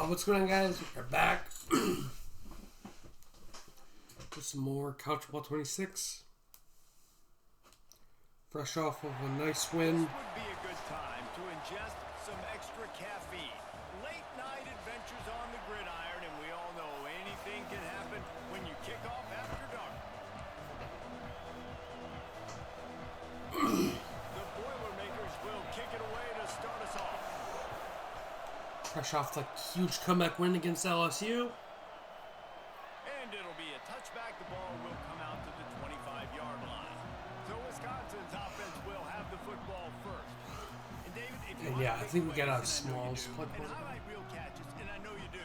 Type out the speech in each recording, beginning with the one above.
What's going on, guys? We're back with some more Couch Ball 26. Fresh off of a nice win. This would be a good time to ingest some extra caffeine. Late night adventures on the gridiron, and we all know anything can happen when you kick off after dark. The Boilermakers will kick it away to start us off. Fresh off like huge comeback win against LSU. And it'll be a touchback. The ball will come out to the 25-yard line. So Wisconsin's offense will have the football first. And David, if you Yeah, I think we got out of Smalls. and highlight real catches, and I know you do,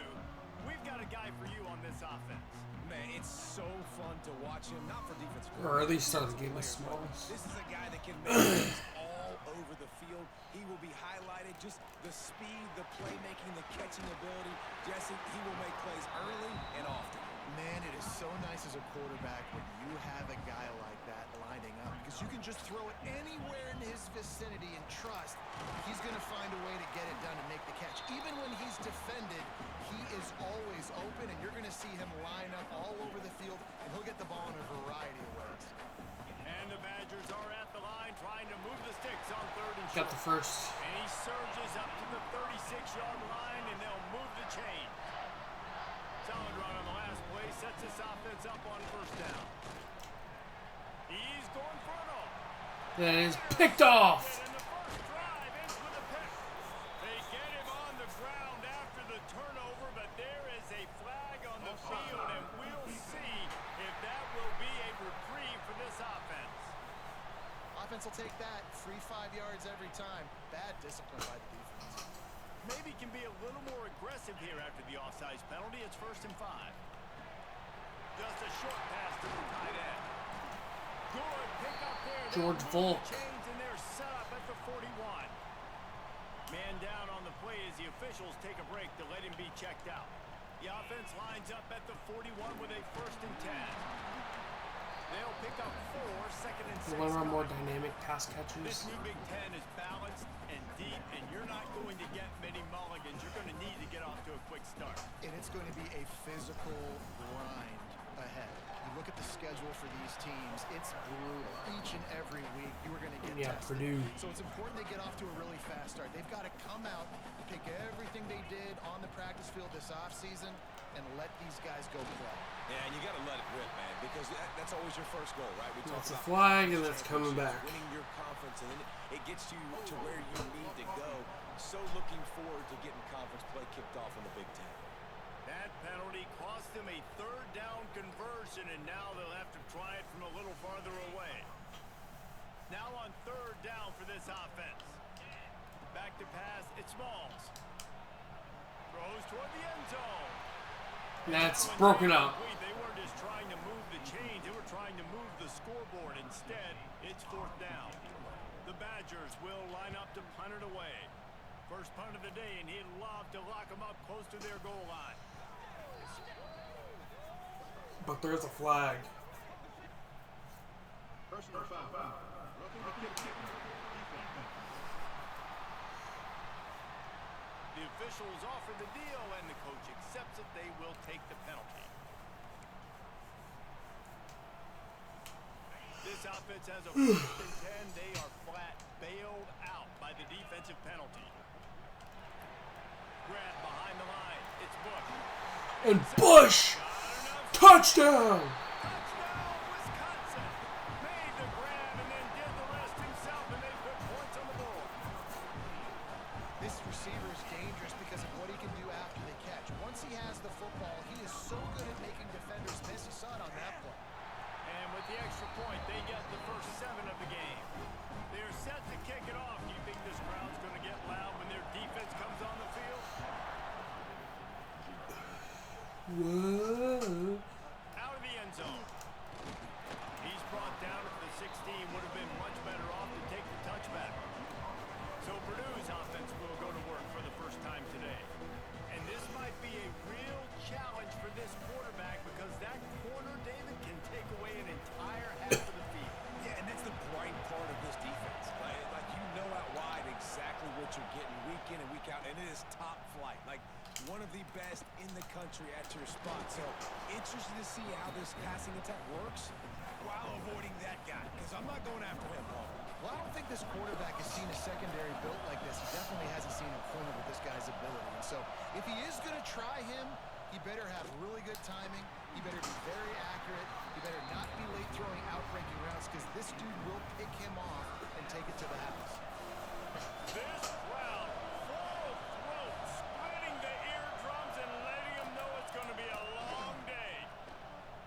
we've got a guy for you on this offense. Man, it's so fun to watch him, not for defense. Or at least start the game with Smalls. This is a guy that can make plays all over the field. He will be highlighted, just the speed, the playmaking, the catching ability. Jesse, he will make plays early and often. Man, it is so nice as a quarterback when you have a guy like that lining up, because you can just throw it anywhere in his vicinity and trust he's going to find a way to get it done and make the catch. Even when he's defended, he is always open, and you're going to see him line up all over the field, and he'll get the ball in a variety of ways. And the Badgers are at the line trying to move the sticks on third and short. Got the first. And he surges up to the 36-yard line, and they'll move the chain. Solid run on the last play, sets this offense up on first down. He's going for it all. That is picked off. And the first drive ends with a pick. They get him on the ground after the turnover, but there is a flag on the field, and we'll see if that will be a reprieve for this offense. Offense will take that. Free 5 yards every time. Bad discipline by the defense. Maybe can be a little more aggressive here after the offsides penalty. It's 1st and 5. Just a short pass to the tight end. Good pick up there. George Volk. Chains, and they're set up at the 41. Man down on the play as the officials take a break to let him be checked out. The offense lines up at the 41 with a 1st and 10. They'll pick up 4, 2nd and 6. We want to run more dynamic pass This catchers. new Big Ten is balanced and deep, and you're not going to get many mulligans. You're going to need to get off to a quick start. And it's going to be a physical grind ahead. You look at the schedule for these teams, it's brutal. Each and every week, you are going to get tested. Purdue. So it's important they get off to a really fast start. They've got to come out, take everything they did on the practice field this offseason, and let these guys go play. Yeah, and you got to let it rip, man, because that's always your first goal, right? We talk That's a about flag, and that's coming back. winning your conference, and then it gets you to where you need to go. So looking forward to getting conference play kicked off in the Big Ten. That penalty cost them a 3rd down conversion, and now they'll have to try it from a little farther away. Now on 3rd down for this offense. Back to pass, it's Smalls. Throws toward the end zone. That's broken up. They weren't just trying to move the chains, they were trying to move the scoreboard. Instead, it's 4th down. The Badgers will line up to punt it away. First punt of the day, and he'd love to lock them up close to their goal line. But there's a flag. Personal foul. The officials offer the deal, and the coach accepts it. They will take the penalty. This offense has a 1st and 10. They are flat bailed out by the defensive penalty. Grab behind the line. It's Bush. And Bush! Touchdown! Touchdown, Wisconsin! Made the grab and then did the rest himself, and they put points on the board. This receiver is dangerous because of what he can do after the catch. Once he has the football, he is so good at making defenders miss. You saw it on that play. And with the extra point, they get the first 7 of the game. They're set to kick it off. Do you think this crowd's going to get loud when their defense comes on the field? Whoa. Out of the end zone. He's brought down at the 16. Would have been much better off to take the touchback. So Purdue's offense will go to work for the first time today. And this might be a real challenge for this quarterback because that corner, David, can take away an entire half of the field. Yeah, and that's the bright part of this defense. Like you know out wide exactly what you're getting week in and week out, and it is top top flight, like one of the best in the country at your spot. So interested to see how this passing attack works while avoiding that guy, because I'm not going after him, Paul. Well, I don't think this quarterback has seen a secondary built like this. He definitely hasn't seen a corner with this guy's ability. And so if he is going to try him, he better have really good timing. He better be very accurate. He better not be late throwing out-breaking routes, because this dude will pick him off and take it to the house. This crowd full throat, splitting the eardrums and letting them know it's going to be a long day.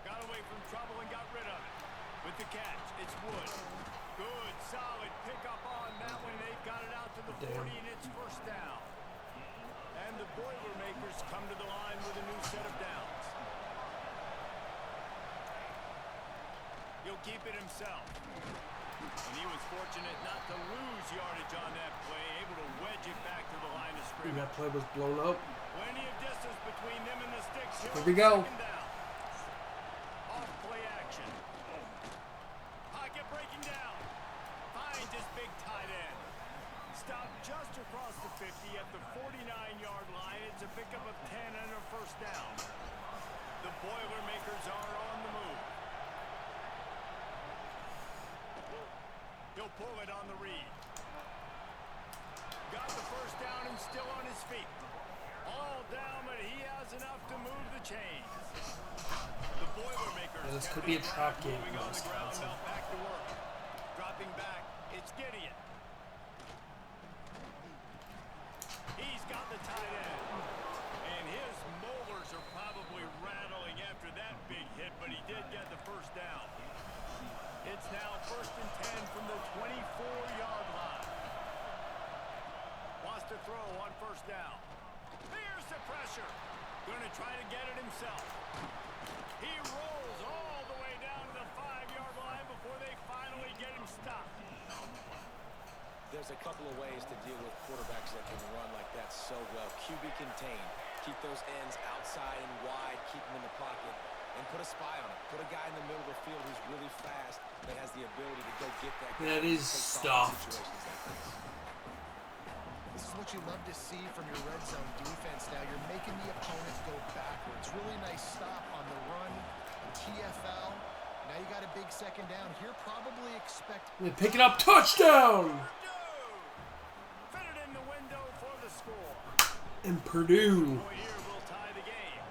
Got away from trouble and got rid of it. With the catch, it's Wood. Good, solid pickup on that one. They've got it out to the 40, and it's first down. And the Boilermakers come to the line with a new set of downs. He'll keep it himself. And he was fortunate not to lose yardage on that play, able to wedge it back to the line of scrimmage. That play was blown up. Plenty of distance between them and the sticks. Here we go. Off play action. Pocket breaking down. Finds his big tight end. Stopped just across the 50 at the 49-yard line. It's a pickup of 10 and a first down. The Boilermakers are on the move. He'll pull it on the read. Got the first down and still on his feet. All down, but he has enough to move the chains. The Boilermakers. Yeah, this could be a trap game moving for on the ground, Wisconsin. now back to work. Dropping back, it's Gideon. He's got the tight end. And his molars are probably rattling after that big hit, but he did get the first down. It's now first and 10 from the 24-yard line. Wants to throw on first down. Here's the pressure. Going to try to get it himself. He rolls all the way down to the 5-yard line before they finally get him stopped. There's a couple of ways to deal with quarterbacks that can run like that so well. QB contained. Keep those ends outside and wide. Keep them in the pocket. And put a spy on it. Put a guy in the middle of the field who's really fast that has the ability to go get that guy. That is stuffed. This is what you love to see from your red zone defense now. You're making the opponent go backwards. Really nice stop on the run, TFL. Now you got a big second down. Here probably expect... They pick it up, touchdown! Fit it in the window for the score. And Purdue. Boy, here will tie the game.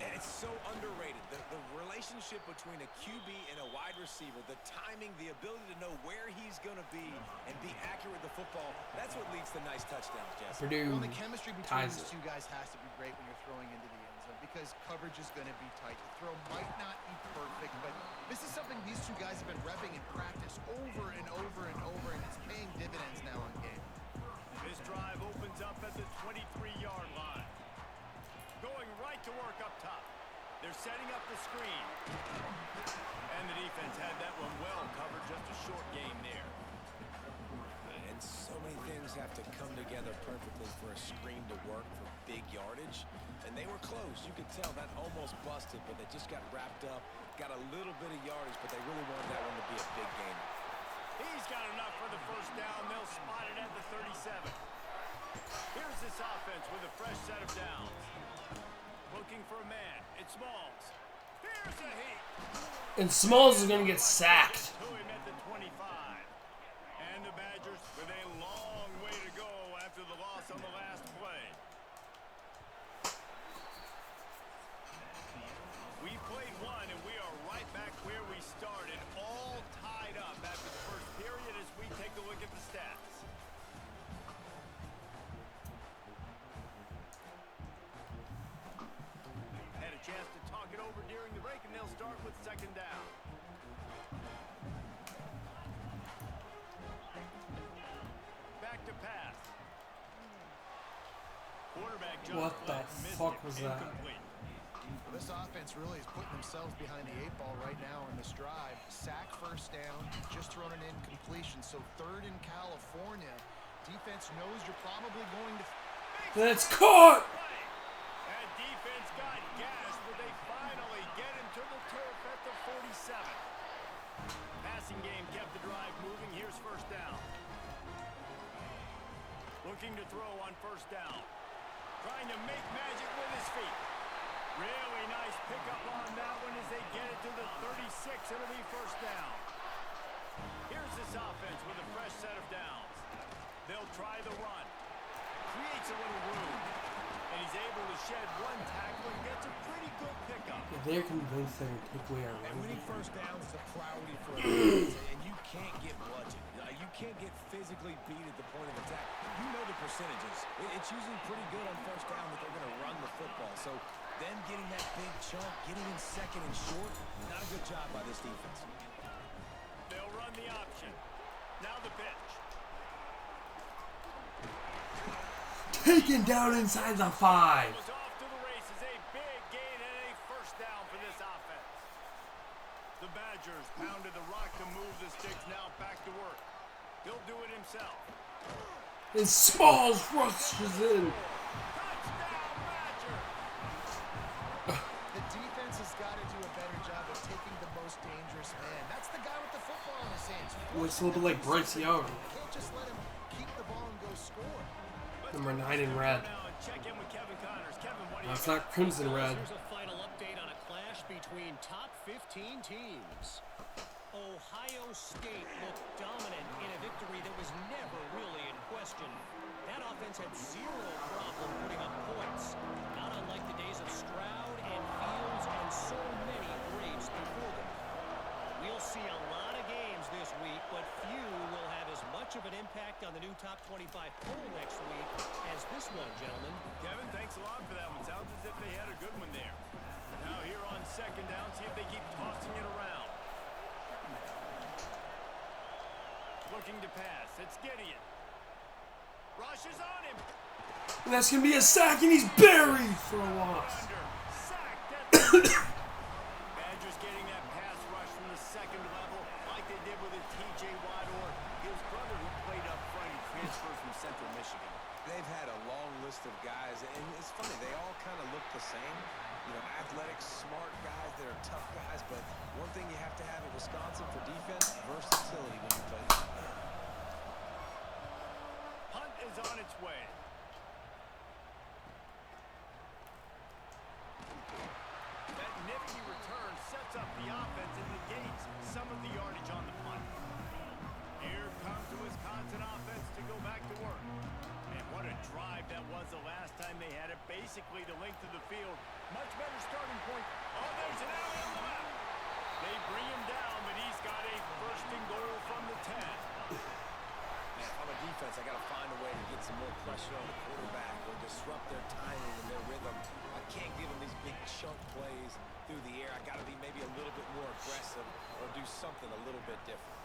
And it's so underrated. The relationship between a QB and a wide receiver, the timing, the ability to know where he's going to be and be accurate with the football, that's what leads to nice touchdowns, Jesse. Purdue Well, the chemistry between ties these it. two guys has to be great when you're throwing into the end zone, because coverage is going to be tight. The throw might not be perfect, but this is something these two guys have been repping in practice over and over and over, and it's paying dividends now on game. This drive opens up at the 23-yard line. Going right to work up top. They're setting up the screen. And the defense had that one well covered, just a short game there. And so many things have to come together perfectly for a screen to work for big yardage. And they were close. You could tell that almost busted, but they just got wrapped up, got a little bit of yardage, but they really wanted that one to be a big game. He's got enough for the first down. They'll spot it at the 37. Here's this offense with a fresh set of downs. Looking for a man. It's Smalls. Here's a heat. And Smalls is going to get sacked. To him at the 25. And the Badgers with a long way to go after the loss on the last play. We played one, and we are right back where we started, all tied up after the first period as we take a look at the stats. Had a chance to talk it over during the break, and they'll start with second down. Back to pass. Quarterback jump What the missed fuck it. was that? Incomplete. This offense really is putting themselves behind the 8 ball right now in this drive. Sack, first down, just thrown an incompletion. So third in California. Defense knows you're probably going to... That's caught! And defense got gashed, but they finally get him to the turf at the 47. Passing game kept the drive moving. Here's first down. Looking to throw on first down. trying to make magic with his feet. Really nice pickup on that one as they get it to the 36. It'll be first down. Here's this offense with a fresh set of downs. They'll try the run. Creates a little room. And he's able to shed one tackle and gets a pretty good pickup. If they're convinced they're going to take away our And run winning defense. first downs is a priority for a defense, and you can't get bludgeoned. You can't get physically beat at the point of attack. You know the percentages. It's usually pretty good on first down that they're going to run the football. So them getting that big chunk, getting in second and short, not a good job by this defense. They'll run the option. Now the pitch. Taken down inside the 5. Was off to the races. A big gain and a first down for this offense. The Badgers pounded the rock to move the sticks. Now back to work. He'll do it himself. And Smalls rushes in. Touchdown, Badgers! The defense has got to do a better job of taking the most dangerous man. That's the guy with the football in his hands. Looks a little bit like Bryce Young. Can't just let him keep the ball and go score. Number 9 in red. Now and check in with Kevin Connors. Kevin, what do you That's not crimson red. Here's a final update on a clash between top 15 teams. Ohio State looked dominant in a victory that was never really in question. That offense had zero problem putting up points, not unlike the days of Stroud and Fields and so many greats before them. We'll see a lot of games this week, but few will have as much of an impact on the new top 25 poll next week as this one, gentlemen. Kevin, thanks a lot for that one. Sounds as if they had a good one there. Now here on second down, see if they keep tossing it around. Looking to pass. It's Gideon. Rushes on him. And that's going to be a sack, and he's buried for a loss. Under. Sacked at the Badgers getting that pass rush from the second level like they did with a T.J. Watt or his brother who played up front and transferred from Central Michigan. They've had a long list of guys, and it's funny, they all kind of look the same. You know, athletic, smart guys, they're tough guys, but one thing you have to have at Wisconsin for defense, versatility when you play. Hunt is on its way. That nifty return sets up the offense and negates some of the yardage on the punt. Here comes the Wisconsin offense to go back to work. And what a drive that was the last time they had it. Basically the length of the field. Much better starting point. Oh, there's an alley on the left. They bring him down, but he's got a first and goal from the 10. Man, if I'm a defense, I got to find a way to get some more pressure on the quarterback or disrupt their timing and their rhythm. I can't give them these big chunk plays through the air. I got to be maybe a little bit more aggressive or do something a little bit different.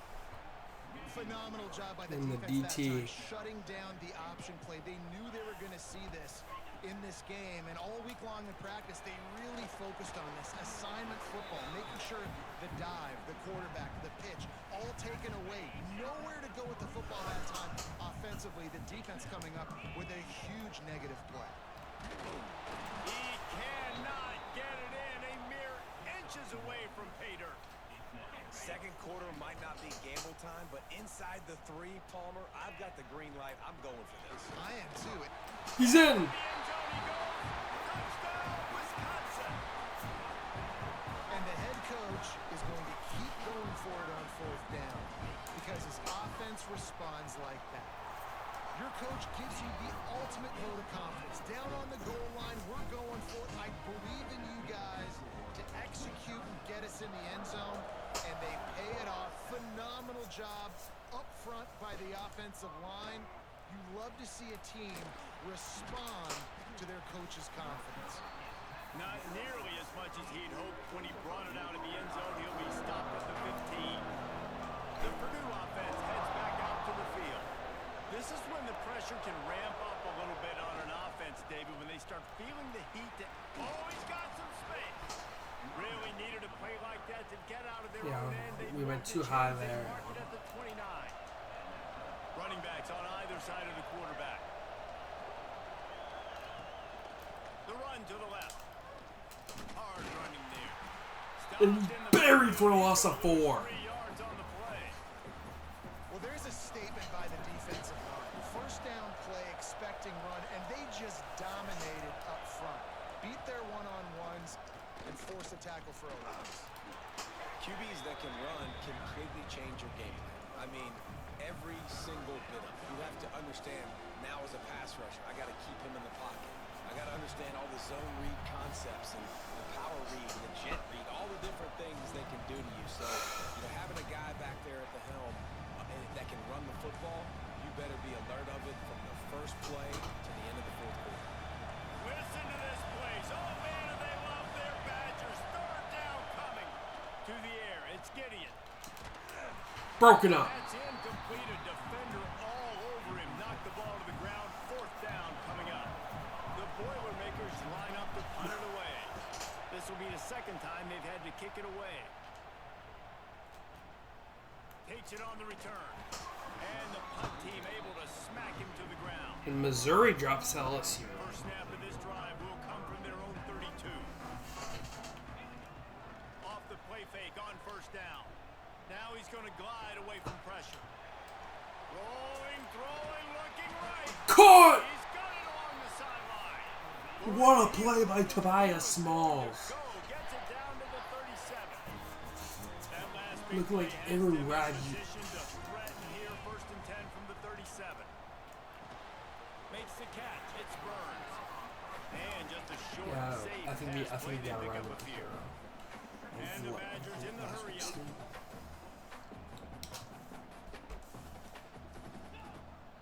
Phenomenal job by the And the defense DT. that time, shutting down the option play. They knew they were going to see this in this game, and all week long in practice, they really focused on this assignment football, making sure the dive, the quarterback, the pitch, all taken away. Nowhere to go with the football that time offensively. The defense coming up with a huge negative play. He cannot get it in. A mere inches away from pay dirt. Second quarter might not be gamble time, but inside the 3, Palmer, I've got the green light. I'm going for this. I am too. He's in. The end zone he goes. Touchdown, Wisconsin. And the head coach is going to keep going for it on 4th down because his offense responds like that. Your coach gives you the ultimate vote of confidence. Down on the goal line, we're going for it. I believe in you guys to execute and get us in the end zone, and they pay it off. Phenomenal job up front by the offensive line. You love to see a team respond to their coach's confidence. Not nearly as much as he'd hoped when he brought it out of the end zone. He'll be stopped at the 15. The Purdue offense heads back out to the field. This is when the pressure can ramp up a little bit on an offense, David, when they start feeling the heat. Oh, he's got some space. Really needed a play like that to get out of their own end. We went too high there. Mark it at the 29. Running backs on either side of the quarterback. The run to the left. Hard running there. And buried for a loss of 4. 3 yards on the play. Well, there's a statement by the defensive line. First down play, expecting run, and they just dominated beat their one-on-ones, and force a tackle for a loss. QBs that can run completely change your game plan. I mean, every single bit of it. You have to understand, now as a pass rusher, I got to keep him in the pocket. I got to understand all the zone read concepts and the power read and the jet read, all the different things they can do to you. So, having a guy back there at the helm that can run the football, you better be alert of it from the first play to the end of the fourth quarter. Listen to this place. Oh, man, do they love their Badgers. Third down coming. To the air. It's Gideon. Broken up. That's incomplete. A defender all over him. Knocked the ball to the ground. Fourth down coming up. The Boilermakers line up to punt it away. This will be the second time they've had to kick it away. Takes it on the return. And the punt team able to smack him to the ground. And Missouri drops LSU. First snap of this drive will come from their own 32. Off the play fake on first down. Now he's going to glide away from pressure. Rolling, throwing, looking right. Caught! He's got it along the sideline. What a play by Tobias Smalls. Go, gets it down to the 37. That last big Looked like play has Aaron them in Rodgers. position to threaten here. First and 10 from the 37. Makes the catch. It's Burns. And just a short save I think pass play we to got pick right up a with few. And the Badgers in the hurry up.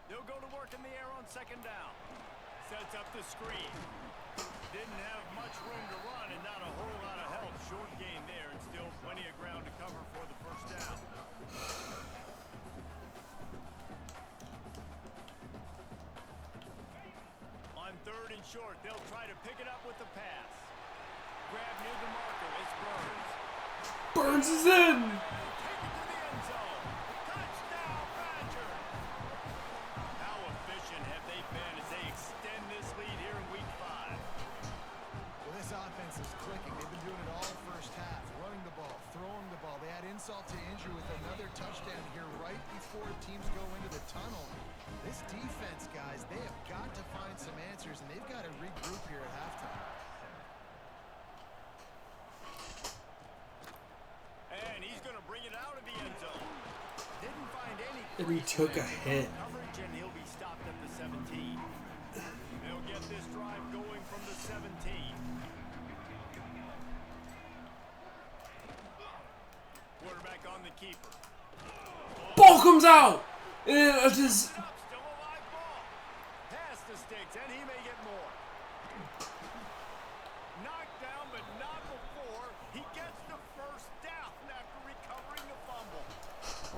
They'll go to work in the air on second down. Sets up the screen. Didn't have much room to run and not a whole lot of help. Short gain there and still plenty of ground to cover for the first down. On third and short, they'll try to pick it up with the pass. Grab near the marker. It's Burns. Burns is in! Take it to the end zone. Touchdown, Badgers! How efficient have they been as they extend this lead here in Week 5? Well, this offense is clicking. They've been doing it all first half. Running the ball, throwing the ball. They had insult to injury with another touchdown here right before teams go into the tunnel. This defense, guys, they have got to find some answers, and they've got to regroup here at halftime. And he's going to bring it out of the end zone. Didn't find any. And he took a hit. Coverage, and he'll be stopped at the 17. They'll get this drive going from the 17. Quarterback on the keeper. Ball comes out! And it just... Still a live ball. Pass the sticks, and he may get more. Knocked down, but not before. He gets the first down after recovering the fumble.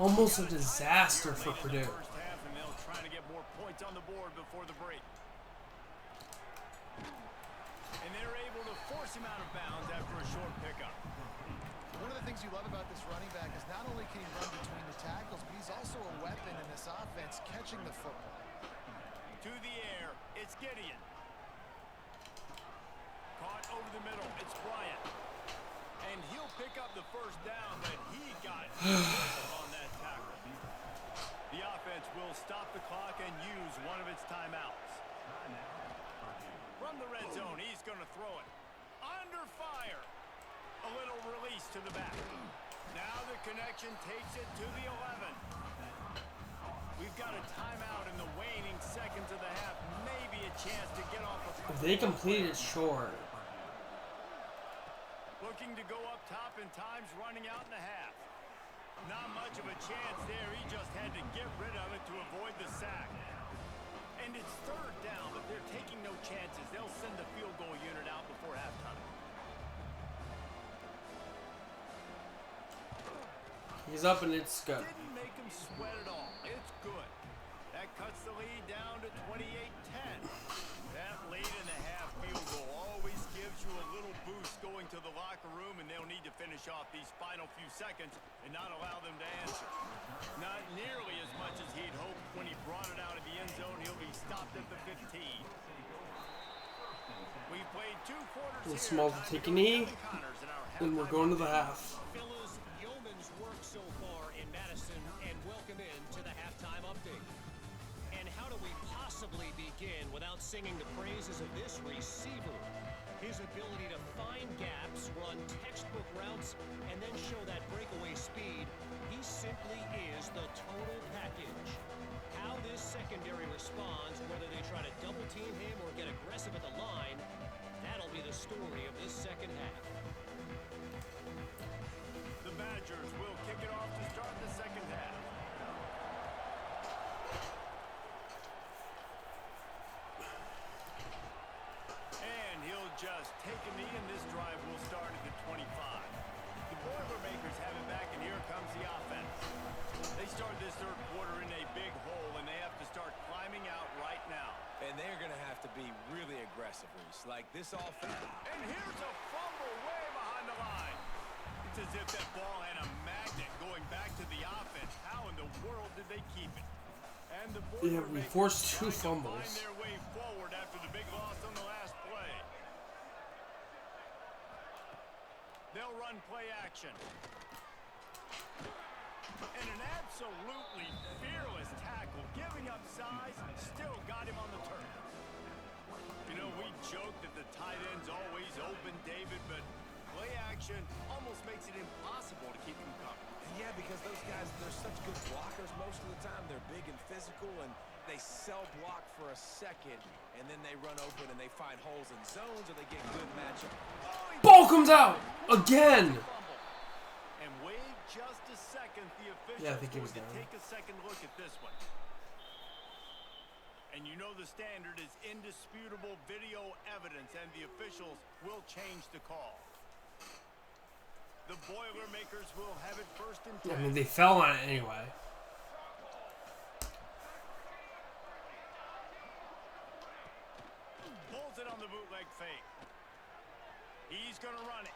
Almost a disaster for Purdue. First half, and they'll try to get more points on the board before the break. And they're able to force him out of bounds after a short pickup. One of the things you love about this running back is not only can he run between the tackles, but he's also a weapon in this offense catching the football. To the air, it's Gideon. Caught over the middle, it's Bryant. And he'll pick up the first down that he got on that tackle. The offense will stop the clock and use one of its timeouts. From the red zone, he's going to throw it. Under fire. A little release to the back. Now the connection takes it to the 11. We've got a timeout in the waning seconds of the half. Maybe a chance to get off a... If they complete it short. Looking to go up top in times running out in the half. Not much of a chance there. He just had to get rid of it to avoid the sack. And it's third down, but they're taking no chances. They'll send the field goal unit out before halftime. He's up and it's good. Didn't make him sweat at all. It's good. That cuts the lead down to 28-10. That late in the half field goal always gives you a little boost going to the locker room, and they'll need to finish off these final few seconds and not allow them to answer. Not nearly as much as he'd hoped when he brought it out of the end zone. He'll be stopped at the 15. We played 2 quarters here. Small to take a knee, and we're going to the half. Fellas, yeoman's work so far in Madison, and welcome in to the halftime update. And how do we possibly begin without singing the praises of this receiver? His ability to find gaps, run textbook routes, and then show that breakaway speed, he simply is the total package. How this secondary responds, whether they try to double team him or get aggressive at the line, that'll be the story of this second half. The Badgers will kick it off to start the second half. And he'll just take a knee, and this drive will start at the 25. The Boilermakers have it back, and here comes the offense. They start this third quarter in a big hole, and they have to start climbing out right now. And they're going to have to be really aggressive, Reese. Like this offense. And here's a fumble way behind the line. It's as if that ball had a magnet going back to the offense. How in the world did they keep it? And the Yeah, we forced 2 fumbles. find their way forward after the big loss on the last play. They'll run play action. And an absolutely fearless tackle, giving up size, still got him on the turf. You know, we joke that the tight end's always open, David, but play action almost makes it impossible to keep them covered. Yeah, because those guys, they're such good blockers most of the time. They're big and physical, and they sell block for a second, and then they run open and they find holes in zones, or they get good matchup. Ball comes out again. And wait just a second. The officials Yeah, I think he was going to down. take a second look at this one. And you know the standard is indisputable video evidence, and the officials will change the call. The Boilermakers will have it first and 10. I mean, they fell on it anyway. Pulls it on the bootleg fake. He's going to run it.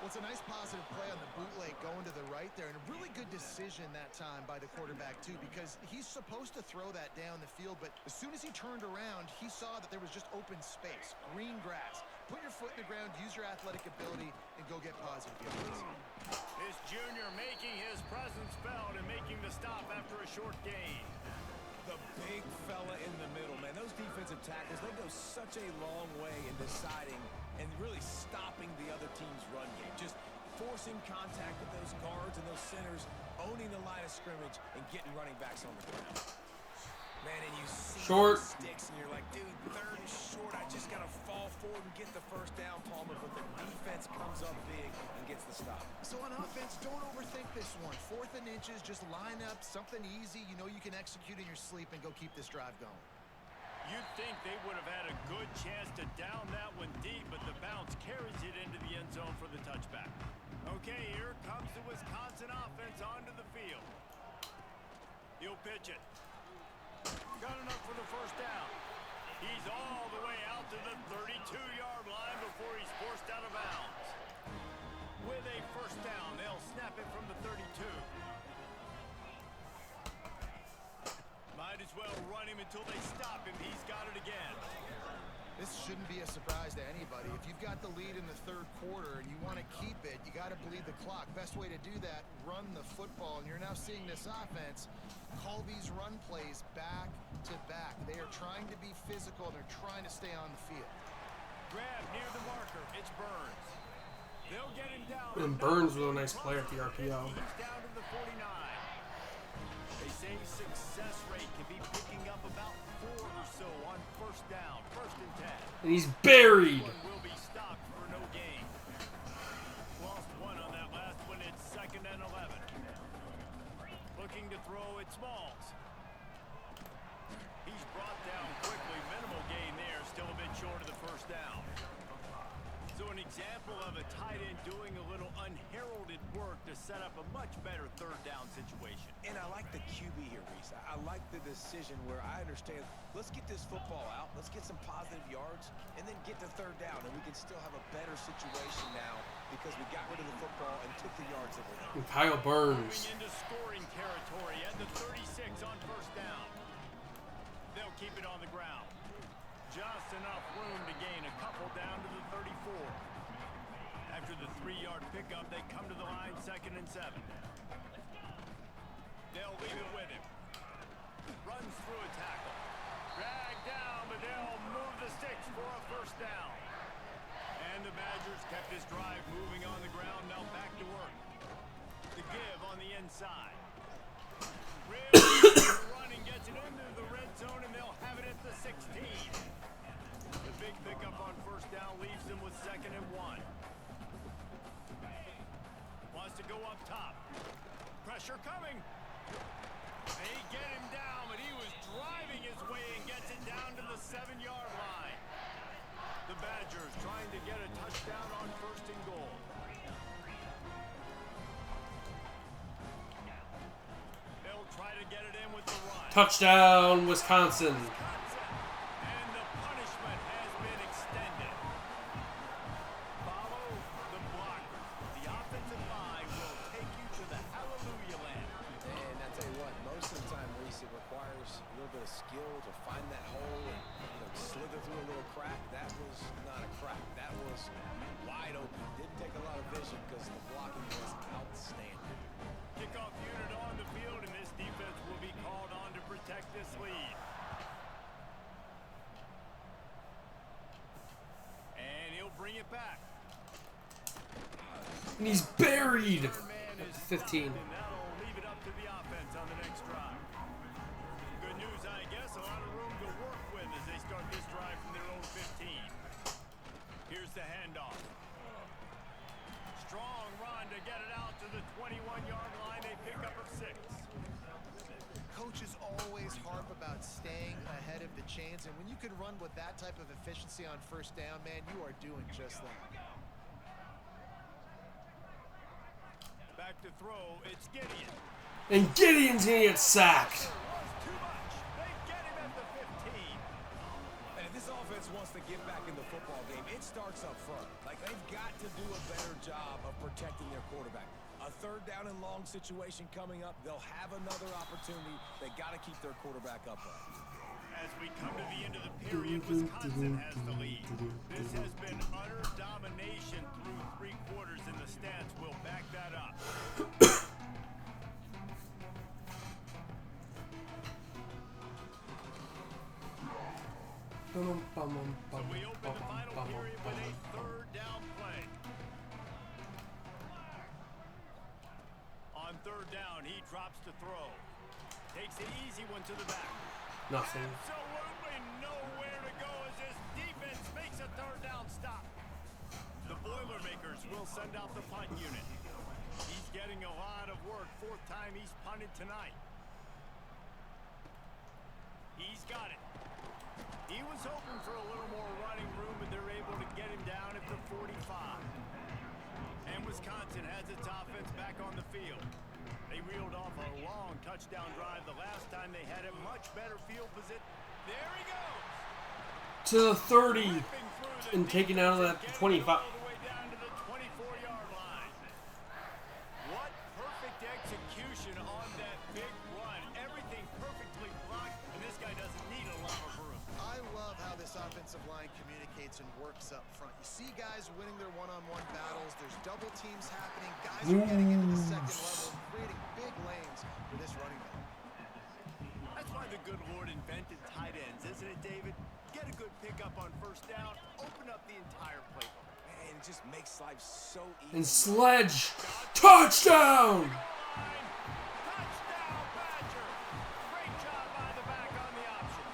Well, it's a nice positive play on the bootleg going to the right there, and a really good decision that time by the quarterback, too, because he's supposed to throw that down the field, but as soon as he turned around, he saw that there was just open space, green grass. Put your foot in the ground, use your athletic ability, and go get positive yards. This junior making his presence felt and making the stop after a short gain. The big fella in the middle, man. Those defensive tackles, they go such a long way in deciding and really stopping the other team's run game. Just forcing contact with those guards and those centers, owning the line of scrimmage, and getting running backs on the ground. Man, and you see Short. those sticks, and you're like, dude, third and short. I just got to fall forward and get the first down, Palmer. But the defense comes up big and gets the stop. So on offense, don't overthink this one. 4th and inches, just line up, something easy. You know you can execute in your sleep and go keep this drive going. You'd think they would have had a good chance to down that one deep, but the bounce carries it into the end zone for the touchback. Okay, here comes the Wisconsin offense onto the field. He'll pitch it. Got enough for the first down. He's all the way out to the 32-yard line before he's forced out of bounds. With a first down, they'll snap it from the 32. Might as well run him until they stop him. He's got it again. This shouldn't be a surprise to anybody. If you've got the lead in the third quarter and you want to keep it, you got to bleed the clock. Best way to do that, run the football. And you're now seeing this offense call these run plays back to back. They are trying to be physical, and they're trying to stay on the field. Grab near the marker. It's Burns. They'll get him down. And Burns was a nice player at the RPO. He's down to the 49. They say success rate can be picking up about 4 or so on first down, 1st and 10. And he's buried. One will be stopped for no gain. Lost one on that last one. It's 2nd and 11. Looking to throw at Smalls. He's brought down quickly. Minimal gain there. Still a bit short of the first down. So an example of a tight end doing a little unheralded work to set up a much better third down situation. And I like the QB here, Reese. I like the decision where I understand, let's get this football out, let's get some positive yards, and then get to third down, and we can still have a better situation now because we got rid of the football and took the yards that were there. And Kyle Burns. Moving into scoring territory at the 36 on first down. They'll keep it on the ground. Just enough room to gain a couple down to the 34. After the 3-yard pickup, they come to the line 2nd and 7. They'll leave it with him. Runs through a tackle. Dragged down, but they'll move the sticks for a first down. And the Badgers kept this drive moving on the ground. Now back to work. The give on the inside. Really running gets it into the red zone, and they'll have it at the 16. The big pickup on first down leaves them with 2nd and 1. Wants to go up top. Pressure coming. They get him down, but he was driving his way and gets it down to the 7-yard line. The Badgers trying to get a touchdown on 1st and goal. They'll try to get it in with the run. Touchdown, Wisconsin. And the punishment has been extended. Follow the blocker. The offensive line will take you to the hallelujah land. And I tell you what, most of the time, Reese, it requires a little bit of skill to find that hole and slither through a little crack. That was not a crack. That was wide open. Didn't take a lot of vision because the blocking was outstanding. Kickoff unit on the field, and this defense will be called on to protect this lead. And he'll bring it back. And he's buried Third man at is the 15. stopped, and that'll leave it up to the offense on the next drive. Good news, I guess. A lot of room to work with as they start this drive from their own 15. Here's the handoff. Strong run to get it out to the 21-yard line. They pick up a 6. Coaches always harp about staying ahead of the chains, and when you can run with that type of efficiency on first down, man, you are doing just that. Back to throw. It's Gideon. And Gideon's gonna get sacked. Was too much. They get him at the 15. And if this offense wants to get back in the football game, it starts up front. Like, they've got to do a better job of protecting their quarterback. A 3rd down and long situation coming up. They'll have another opportunity. They got to keep their quarterback upright. As we come to the end of the period, Wisconsin has the lead. This has been utter domination through 3 quarters, and the stats will back that up. So we open the final period with a 3rd down play. On 3rd down, he drops to throw. Takes the easy one to the back. Nothing. Absolutely nowhere to go as this defense makes a 3rd down stop. The Boilermakers will send out the punt unit. He's getting a lot of work. 4th time he's punted tonight. He's got it. He was hoping for a little more running room, but they're able to get him down at the 45. And Wisconsin has its offense back on the field. They reeled off a long touchdown drive the last time they had a much better field position. There he goes. To the 30 and taken out of that 25. All the way down to the 24-yard line. What perfect execution on that big run. Everything perfectly blocked, and this guy doesn't need a lot of room. I love how this offensive line communicates and works up front. You see guys winning their one-on-one battles. There's double teams happening. Guys are getting into the 2nd level and creating big lanes for this running back. That's why the good Lord invented tight ends, isn't it, David? Get a good pickup on first down, open up the entire playbook. Man, it just makes life so easy. And Sledge. Touchdown! Touchdown, Badger! Great job by the back on the option.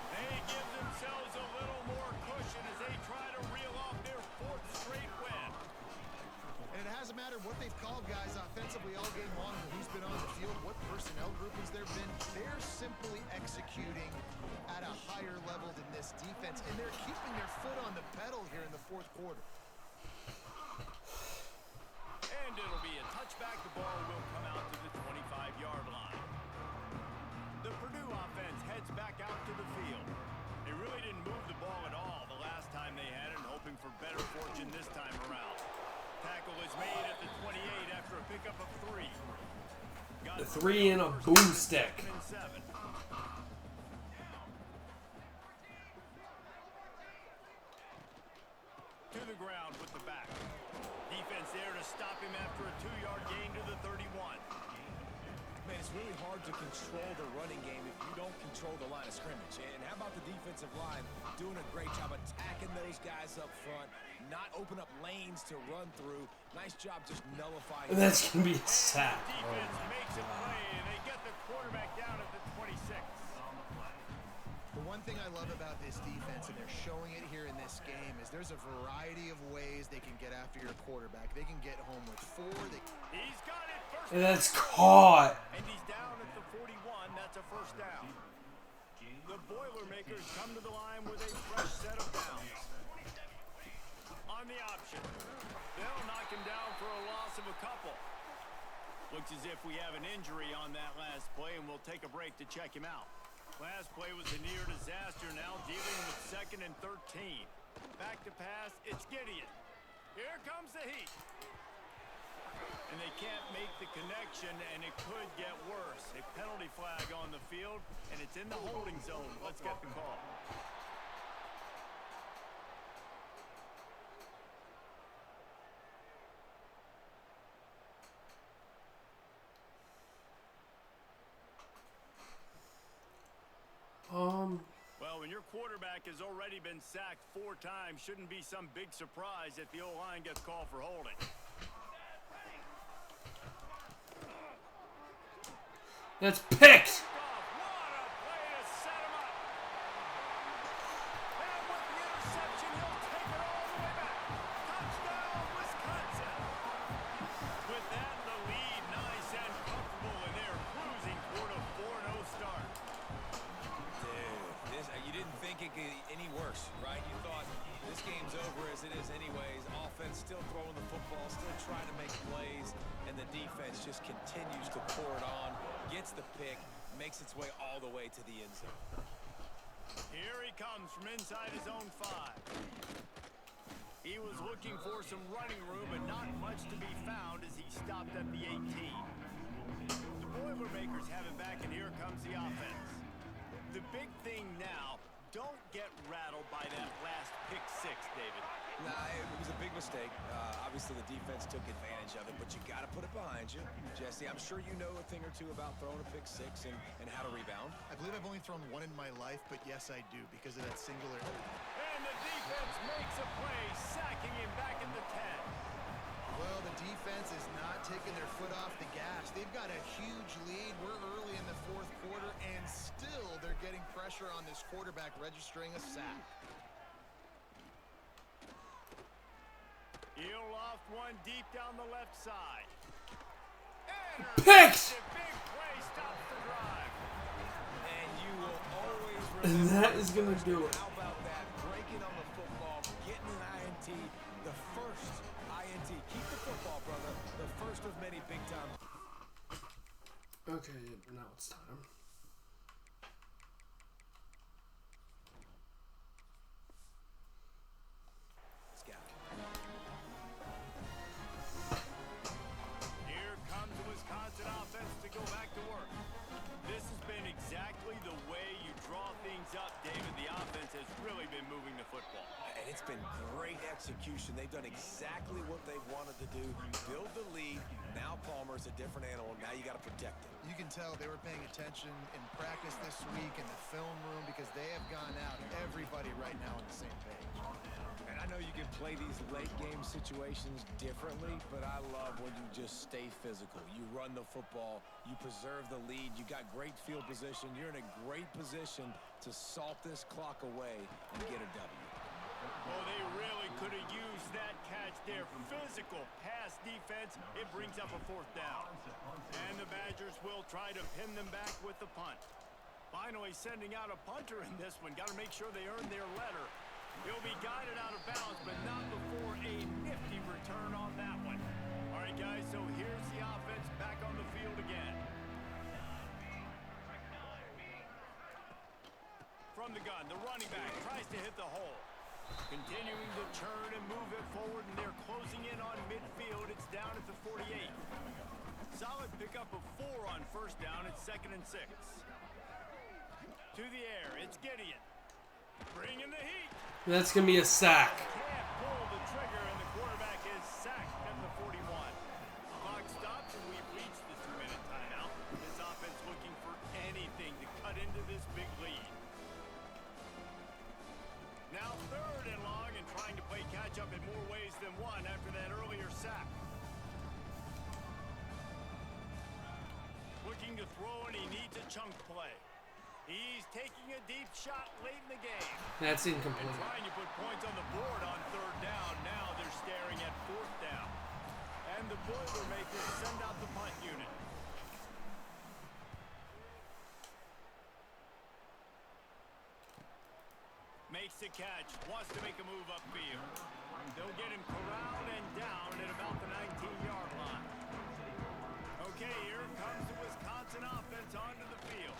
They give themselves a little more cushion as they try to reel off their 4th straight win. And it hasn't mattered what they've called guys offensively all game long, or who's been on the field, what personnel groupings there been. They're simply executing at a higher level than this defense, and they're keeping their foot on the pedal here in the 4th quarter. And it'll be a touchback. The ball will come out to the 25-yard line. The Purdue offense heads back out to the field. They really didn't move the ball at all the last time they had it, hoping for better fortune this time around. Tackle is made at the 28 after a pickup of 3. Got The 3 and a boomstick. 2nd and 7. To the ground with the back. Defense there to stop him after a 2-yard gain to the 31. Man, it's really hard to control the running game if you don't control the line of scrimmage. And how about the defensive line doing a great job attacking those those guys up front, not open up lanes to run through. Nice job just nullifying. And that's going to be a sack. Defense makes a play, and they get the quarterback down at the 26. The one thing I love about this defense, and they're showing it here in this game, is there's a variety of ways they can get after your quarterback. They can get home with 4. He's got it first. And that's caught. And he's down at the 41. That's a first down. The Boilermakers come to the line with a fresh set of downs. On the option. They'll knock him down for a loss of a couple. Looks as if we have an injury on that last play, and we'll take a break to check him out. Last play was a near disaster, now dealing with 2nd and 13. Back to pass, it's Gideon. Here comes the heat. And they can't make the connection, and it could get worse. A penalty flag on the field, and it's in the holding zone. Let's get the call. Well, when your quarterback has already been sacked 4 times, shouldn't be some big surprise if the O-line gets called for holding. That's picked. What a play to set him up. And with the interception, he'll take it all the way back. Touchdown, Wisconsin. With that, the lead nice and comfortable, and they're cruising toward a 4-0 start. Dude, you didn't think it could get any worse, right? You thought this game's over as it is anyways. Offense still throwing the football, still trying to make plays, and the defense just continues to pour it on, gets the pick, makes its way all the way to the end zone. Here he comes from inside his own 5. He was looking for some running room, but not much to be found as he stopped at the 18. The Boilermakers have it back, and here comes the offense. The big thing now, don't get rattled by that last pick 6, David. Nah, it was a big mistake. Obviously, the defense took advantage of it, but you got to put it behind you. Jesse, I'm sure you know a thing or two about throwing a pick 6 and how to rebound. I believe I've only thrown 1 in my life, but yes, I do, because of that singular. And the defense makes a play, sacking him back at the 10. Well, the defense is not taking their foot off the gas. They've got a huge lead. We're early in the 4th quarter, and still they're getting pressure on this quarterback, registering a sack. He'll loft one deep down the left side. Picked. Big play stops the drive. And you will always And remember that is going to do it. How about that? Breaking on the football, getting an INT, the first INT. Keep the football, brother. The first of many big time. Okay, now it's time. Let's go. Here comes the Wisconsin offense to go back to work. This has been exactly the way you draw things up, David. The offense has really been moving the football. And it's been great execution. They've done exactly what they wanted to do. Build the lead. Now Palmer's a different animal. Now you got to protect him. You can tell they were paying attention in practice this week in the film room because they have gone out, everybody right now on the same page. And I know you can play these late game situations differently, but I love when you just stay physical. You run the football, you preserve the lead, you got great field position, you're in a great position to salt this clock away and get a W. Oh, they really could have used that catch there. Physical pass defense. It brings up a 4th down. And the Badgers will try to pin them back with the punt. Finally sending out a punter in this one. Got to make sure they earn their letter. He'll be guided out of bounds, but not before a nifty return on that one. All right, guys, so here's the offense back on the field again. From the gun, the running back tries to hit the hole. Continuing to turn and move it forward, and they're closing in on midfield. It's down at the 48. Solid pickup of 4 on first down. It's 2nd and 6. To the air, it's Gideon. Bringing the heat. That's going to be a sack. Can't pull the trigger, and the quarterback is sacked at the 41. Clock stops, and we've reached the 2-minute timeout. This offense looking for anything to cut into this big lead. Now 3rd and long, and sack. Looking to throw, and he needs a chunk play. He's taking a deep shot late in the game. That's And incomplete. trying to put points on the board on third down. Now they're staring at fourth down. And the Boilermakers send out the punt unit. Makes the catch. Wants to make a move upfield. They'll get him corralled and down at about the 19-yard line. Okay, here comes the Wisconsin offense onto the field.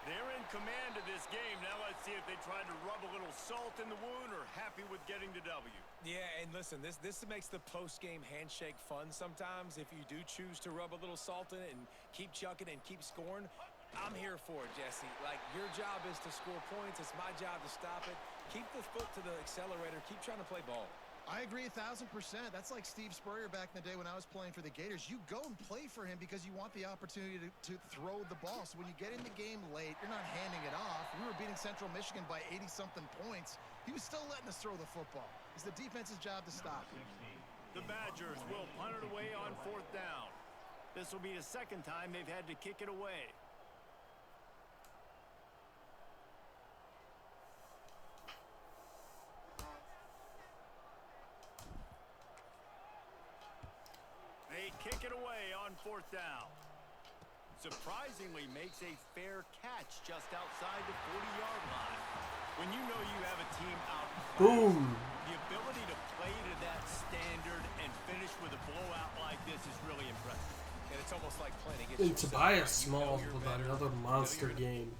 They're in command of this game. Now let's see if they try to rub a little salt in the wound or happy with getting the W. Yeah, and listen, this makes the post-game handshake fun sometimes. If you do choose to rub a little salt in it and keep chucking and keep scoring, I'm here for it, Jesse. Like, your job is to score points. It's my job to stop it. Keep the foot to the accelerator. Keep trying to play ball. I agree 1,000%. That's like Steve Spurrier back in the day when I was playing for the Gators. You go and play for him because you want the opportunity to throw the ball. So when you get in the game late, you're not handing it off. We were beating Central Michigan by 80-something points. He was still letting us throw the football. It's the defense's job to stop him. The Badgers will punt it away on fourth down. This will be the second time they've had to kick it away. They kick it away on fourth down. Surprisingly makes a fair catch just outside the 40-yard line. When you know you have a team out Boom. the ability to play to that standard and finish with a blowout like this is really impressive. And it's almost like playing against And yourself, Tobias right? Smalls You know with you're better. another You know monster you're game.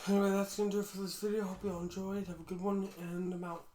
Anyway, that's going to do it for this video. Hope you all enjoyed. Have a good one, and I'm out.